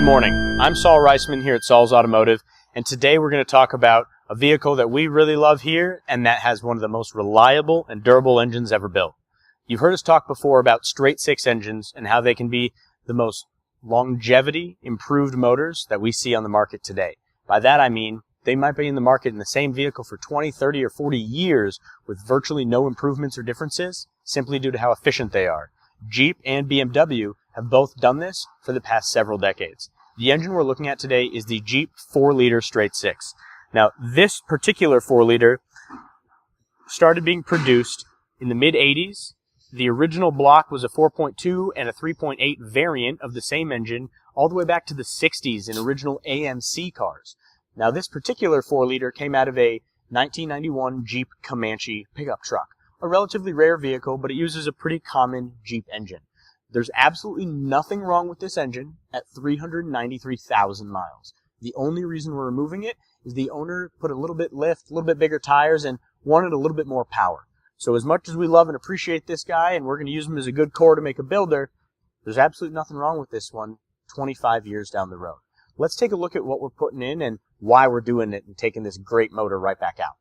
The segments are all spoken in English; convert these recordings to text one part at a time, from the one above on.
Good morning. I'm Saul Reisman here at Saul's Automotive, and today we're going to talk about a vehicle that we really love here and that has one of the most reliable and durable engines ever built. You've heard us talk before about straight six engines and how they can be the most longevity improved motors that we see on the market today. By that I mean they might be in the market in the same vehicle for 20, 30, or 40 years with virtually no improvements or differences simply due to how efficient they are. Jeep and BMW have both done this for the past several decades. The engine we're looking at today is the Jeep 4-liter straight six. Now, this particular 4-liter started being produced in the mid-80s. The original block was a 4.2 and a 3.8 variant of the same engine all the way back to the 60s in original AMC cars. Now, this particular 4-liter came out of a 1991 Jeep Comanche pickup truck, a relatively rare vehicle, but it uses a pretty common Jeep engine. There's absolutely nothing wrong with this engine at 393,000 miles. The only reason we're removing it is the owner put a little bit lift, a little bit bigger tires, and wanted a little bit more power. So as much as we love and appreciate this guy, and we're going to use him as a good core to make a builder, there's absolutely nothing wrong with this one 25 years down the road. Let's take a look at what we're putting in and why we're doing it and taking this great motor right back out.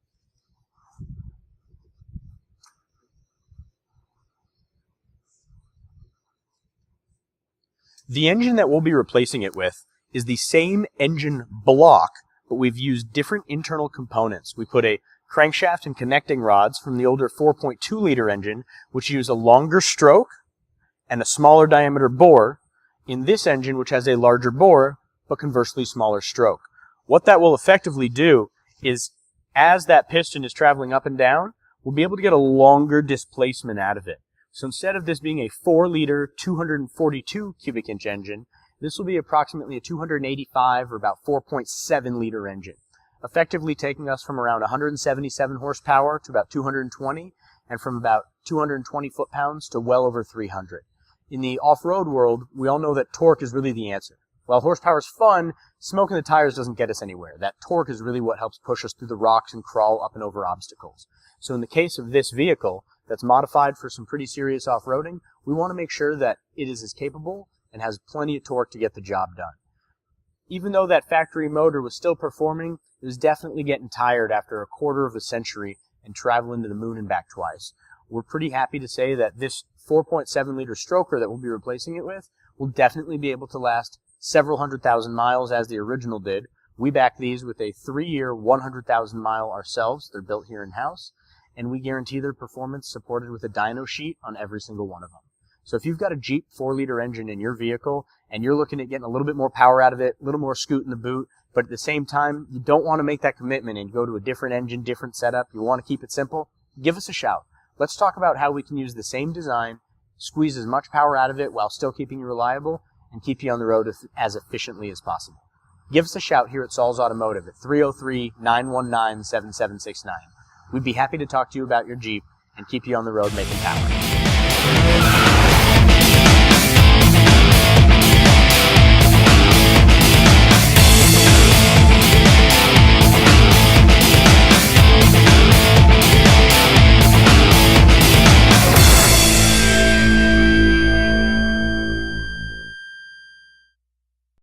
The engine that we'll be replacing it with is the same engine block, but we've used different internal components. We put a crankshaft and connecting rods from the older 4.2-liter engine, which use a longer stroke and a smaller diameter bore, in this engine, which has a larger bore, but conversely smaller stroke. What that will effectively do is, as that piston is traveling up and down, we'll be able to get a longer displacement out of it. So instead of this being a 4-liter, 242 cubic inch engine, this will be approximately a 285 or about 4.7-liter engine, effectively taking us from around 177 horsepower to about 220, and from about 220 foot-pounds to well over 300. In the off-road world, we all know that torque is really the answer. While horsepower is fun, smoking the tires doesn't get us anywhere. That torque is really what helps push us through the rocks and crawl up and over obstacles. So in the case of this vehicle, that's modified for some pretty serious off-roading, we want to make sure that it is as capable and has plenty of torque to get the job done. Even though that factory motor was still performing, it was definitely getting tired after a quarter of a century and traveling to the moon and back twice. We're pretty happy to say that this 4.7-liter stroker that we'll be replacing it with will definitely be able to last several 100,000 miles as the original did. We back these with a 3-year, 100,000 mile ourselves. They're built here in-house. And we guarantee their performance supported with a dyno sheet on every single one of them. So if you've got a Jeep 4-liter engine in your vehicle and you're looking at getting a little bit more power out of it, a little more scoot in the boot, but at the same time you don't want to make that commitment and go to a different engine, different setup, you want to keep it simple, give us a shout. Let's talk about how we can use the same design, squeeze as much power out of it while still keeping you reliable, and keep you on the road as efficiently as possible. Give us a shout here at Saul's Automotive at 303-919-7769. We'd be happy to talk to you about your Jeep and keep you on the road making power.